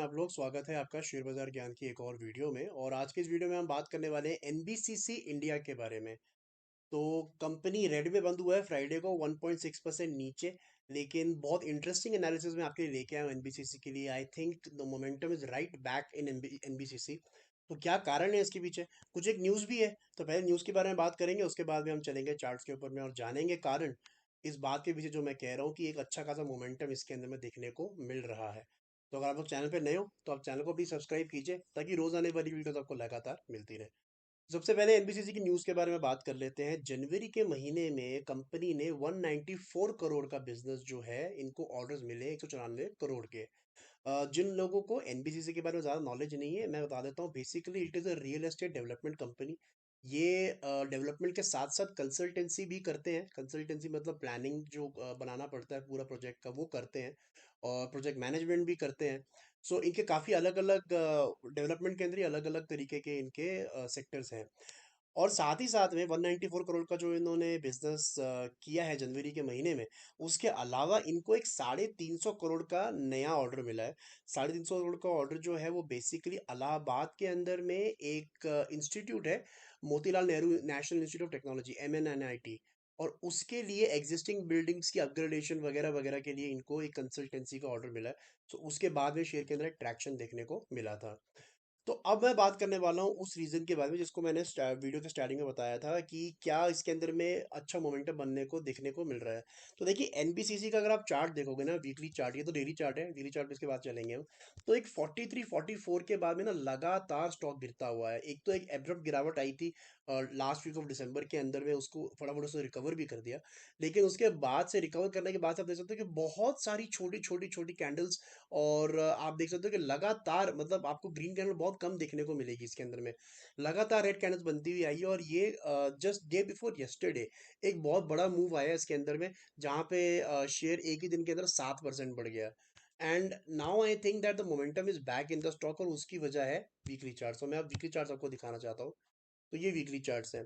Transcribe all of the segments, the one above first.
आप लोग? स्वागत है आपका शेयर बाजार ज्ञान की एक और वीडियो में। और आज के इस वीडियो में हम बात करने वाले हैं एनबीसीसी इंडिया के बारे में। तो कंपनी रेड में बंद हुआ है फ्राइडे को 1.6% नीचे। लेकिन बहुत इंटरेस्टिंग एनालिसिस में आपके लिए लेके आया हूँ एनबीसीसी के लिए। I think the momentum is right back in NBCC. तो क्या कारण है इसके पीछे? कुछ एक न्यूज़ भी है, तो पहले न्यूज़ के बारे में बात करेंगे, उसके बाद में हम चलेंगे चार्ट्स के ऊपर में और जानेंगे कारण इस बात के पीछे जो मैं कह रहा हूँ कि एक अच्छा खासा मोमेंटम इसके अंदर में देखने को मिल रहा है। तो अगर आप लोग चैनल पे नए हो तो आप चैनल को भी सब्सक्राइब कीजिए ताकि रोज आने वाली वीडियोस आपको लगातार मिलती रहे। सबसे पहले एनबीसीसी की न्यूज़ के बारे में बात कर लेते हैं। जनवरी के महीने में कंपनी ने 194 करोड़ का बिजनेस जो है, इनको ऑर्डर्स मिले 194 करोड़ के। जिन लोगों को एनबीसीसी के बारे में ज़्यादा नॉलेज नहीं है, मैं बता देता हूँ। Basically it is a real estate development company. ये डेवलपमेंट के साथ साथ कंसल्टेंसी भी करते हैं। कंसल्टेंसी मतलब प्लानिंग जो बनाना पड़ता है पूरा प्रोजेक्ट का, वो करते हैं। और प्रोजेक्ट मैनेजमेंट भी करते हैं। सो इनके काफ़ी अलग अलग डेवलपमेंट के अंदर ही अलग अलग तरीके के इनके सेक्टर्स हैं। और साथ ही साथ में 194 करोड़ का जो इन्होंने बिजनेस किया है जनवरी के महीने में, उसके अलावा इनको एक 350 करोड़ का नया ऑर्डर मिला है। 350 करोड़ का ऑर्डर जो है वो बेसिकली इलाहाबाद के अंदर में एक इंस्टीट्यूट है, Motilal Nehru national institute of technology, MNNIT। और उसके लिए एग्जिस्टिंग बिल्डिंग्स की अपग्रेडेशन वगैरह वगैरह के लिए इनको एक कंसल्टेंसी का ऑर्डर मिला है। तो उसके बाद में शेयर के अंदर एक ट्रैक्शन देखने को मिला था। तो अब मैं बात करने वाला हूँ उस रीजन के बारे में जिसको मैंने वीडियो के स्टार्टिंग में बताया था कि क्या इसके अंदर में अच्छा मोमेंटम बनने को देखने को मिल रहा है। तो देखिए एनबीसीसी का अगर आप चार्ट देखोगे ना, वीकली चार्ट, ये तो डेली चार्ट है, डेली चार्ट पे इसके बाद चलेंगे हम। तो एक 43 44 के बाद में ना लगातार स्टॉक गिरता हुआ है। एक तो एक एब्रप्ट गिरावट आई थी लास्ट वीक ऑफ दिसंबर के अंदर में, उसको फटाफट उसने रिकवर भी कर दिया। लेकिन उसके बाद से रिकवर करने के बाद से आप देख सकते हो कि बहुत सारी छोटी छोटी छोटी कैंडल्स, और आप देख सकते हो कि लगातार, मतलब आपको ग्रीन कैंडल बहुत कम देखने को मिलेगी इसके अंदर में। लगातार रेड कैंडल्स बनती हुई आई है। और ये जस्ट डे बिफोर यस्टरडे एक बहुत बड़ा मूव आया इसके अंदर में, जहाँ पे शेयर एक ही दिन के अंदर 7% बढ़ गया। And now I think that the momentum is back in the stock, और उसकी वजह है वीकली चार्ट। तो मैं अब वीकली चार्ट आपको दिखाना चाहता हूँ। तो ये वीकली चार्ट्स हैं।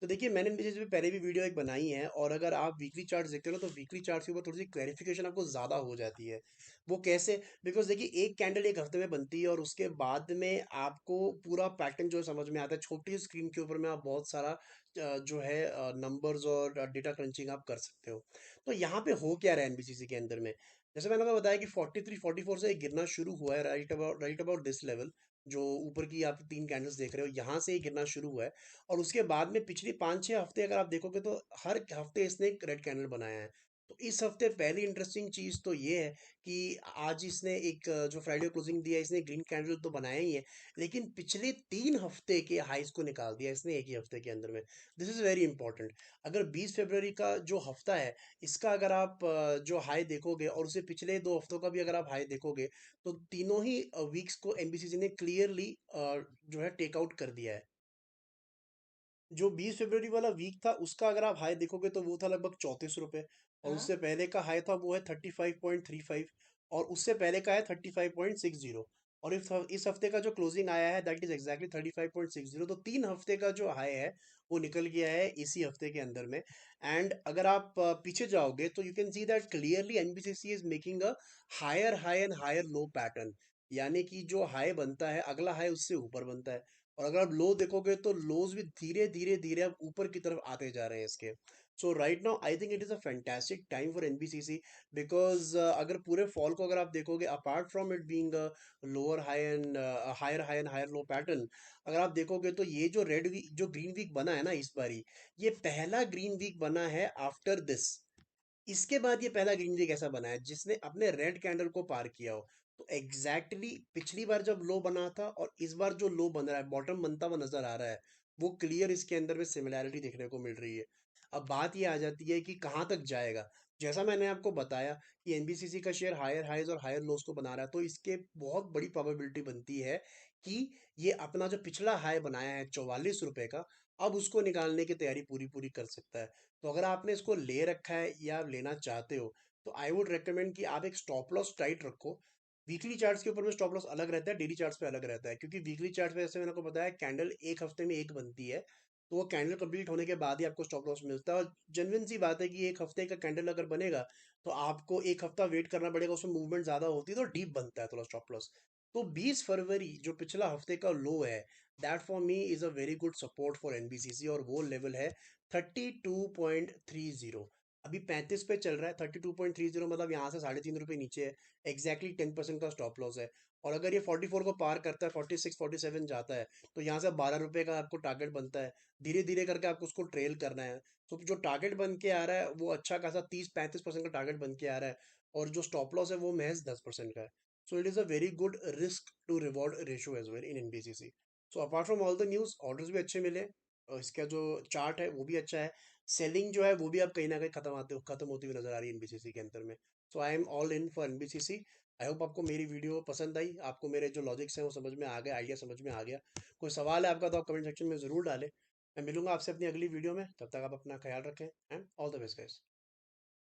तो देखिए मैंने इस पे पहले भी वीडियो एक बनाई है, और अगर आप वीकली चार्ट्स देखते हो ना, तो वीकली चार्ट्स के ऊपर थोड़ी सी क्लैरिफिकेशन आपको ज़्यादा हो जाती है। वो कैसे? बिकॉज देखिए एक कैंडल एक हफ्ते में बनती है, और उसके बाद में आपको पूरा पैटर्न जो है समझ में आता है। छोटी स्क्रीन के ऊपर में आप बहुत सारा जो है नंबर्स और डेटा क्रंचिंग आप कर सकते हो। तो यहाँ पे हो क्या रहा है एनबीसीसी के अंदर में? जैसे मैंने आपको बताया कि 43 44 से गिरना शुरू हुआ है, राइट अबाउट दिस लेवल। जो ऊपर की आप तीन कैंडल्स देख रहे हो, यहाँ से ही गिरना शुरू हुआ है। और उसके बाद में पिछली 5-6 हफ्ते अगर आप देखोगे तो हर हफ्ते इसने एक रेड कैंडल बनाया है। तो इस हफ्ते पहली इंटरेस्टिंग चीज तो ये है कि आज इसने एक जो फ्राइडे क्लोजिंग दिया, इसने ग्रीन कैंडल तो बनाया ही है, लेकिन पिछले 3 हफ्ते के हाईज को निकाल दिया इसने एक ही हफ्ते के अंदर में। This is very important. अगर 20 फरवरी का जो हफ्ता है, इसका अगर आप जो हाई देखोगे, और उसे पिछले 2 हफ्तों का भी अगर आप हाई देखोगे, तो तीनों ही वीक्स को एनबीसीसी ने क्लियरली जो है टेक आउट कर दिया है। जो 20 फरवरी वाला वीक था, उसका अगर आप हाई देखोगे तो वो था लगभग 34 रुपए। और उससे पहले का हाई था वो है 35.35। और उससे पहले का है 35.60। और इस हफ्ते का जो क्लोजिंग आया है दैट इज एग्जैक्टली 35.60। तो 3 हफ्ते का जो हाई है वो निकल गया है इसी हफ्ते के अंदर में। एंड अगर आप पीछे जाओगे तो you can see that clearly NBCC is making a higher high and higher low pattern. यानी कि जो हाई बनता है, अगला हाई उससे ऊपर बनता है। और अगर आप लो देखोगे तो लोज भी धीरे धीरे धीरे अब ऊपर की तरफ आते जा रहे हैं इसके। So right now I think it is a fantastic time for NBCC. Because अगर पूरे फॉल को अगर आप देखोगे, apart from it being lower high and higher low pattern, अगर आप देखोगे तो ये जो रेड वीक, जो ग्रीन वीक बना है ना इस बारी, ये पहला ग्रीन वीक बना है आफ्टर दिस। इसके बाद ये पहला ग्रीन वीक ऐसा बना है जिसने अपने रेड कैंडल को पार किया हो। तो एग्जैक्टली पिछली बार जब लो बना था और इस बार जो लो बन रहा है, बॉटम बनता हुआ नजर आ रहा है, वो क्लियर इसके अंदर में सिमिलैरिटी देखने को मिल रही है। अब बात ये आ जाती है कि कहाँ तक जाएगा। जैसा मैंने आपको बताया कि एनबीसीसी का शेयर हायर हाइज और हायर लोस को बना रहा है, तो इसके बहुत बड़ी प्रोबेबिलिटी बनती है कि ये अपना जो पिछला हाई बनाया है 44 रुपए का, अब उसको निकालने की तैयारी पूरी पूरी कर सकता है। तो अगर आपने इसको ले रखा है या लेना चाहते हो, तो आई वुड रेकमेंड कि आप एक स्टॉप लॉस टाइट रखो। वीकली चार्ट्स के ऊपर में स्टॉप लॉस अलग रहता है, डेली चार्ट्स पे अलग रहता है। क्योंकि वीकली चार्ट्स पे जैसे मैंने आपको बताया, कैंडल एक हफ्ते में एक बनती है। तो वो कैंडल कंप्लीट होने के बाद ही आपको स्टॉप लॉस मिलता है। और जेन्युइन सी बात है कि एक हफ्ते का कैंडल अगर बनेगा, तो आपको एक हफ्ता वेट करना पड़ेगा, उसमें मूवमेंट ज्यादा होती है तो डीप बनता है थोड़ा स्टॉप लॉस। तो 20 फरवरी जो पिछला हफ्ते का लो है, that for me is a very good support for NBCC, और वो लेवल है 32.30। अभी 35 पे चल रहा है, 32.30 मतलब यहाँ से ₹3.5 नीचे है। एग्जैक्टली 10% का स्टॉप लॉस है। और अगर ये 44 को पार करता है, 46 47 जाता है, तो यहाँ से ₹12 का आपको टारगेट बनता है। धीरे धीरे करके आपको उसको ट्रेल करना है। तो जो टारगेट बन के आ रहा है वो अच्छा खासा 30-35% का टारगेट बन के आ रहा है, और जो स्टॉप लॉस है वो महज 10% का है। So it is a very good risk to reward ratio as well in NBCC. So apart from all the news, orders भी अच्छे मिले, और इसका जो चार्ट है वो भी अच्छा है। सेलिंग जो है वो भी अब कहीं ना कहीं खत्म होती हुई नजर आ रही है एनबीसीसी के अंदर में। So I am all in for NBCC. I hope आपको मेरी वीडियो पसंद आई, आपको मेरे जो लॉजिक्स हैं वो समझ में आ गया, आइडिया समझ में आ गया। कोई सवाल है आपका तो आप कमेंट सेक्शन में ज़रूर डालें। मैं मिलूंगा आपसे अपनी अगली वीडियो में, तब तक आप अपना ख्याल रखें, and all the best guys.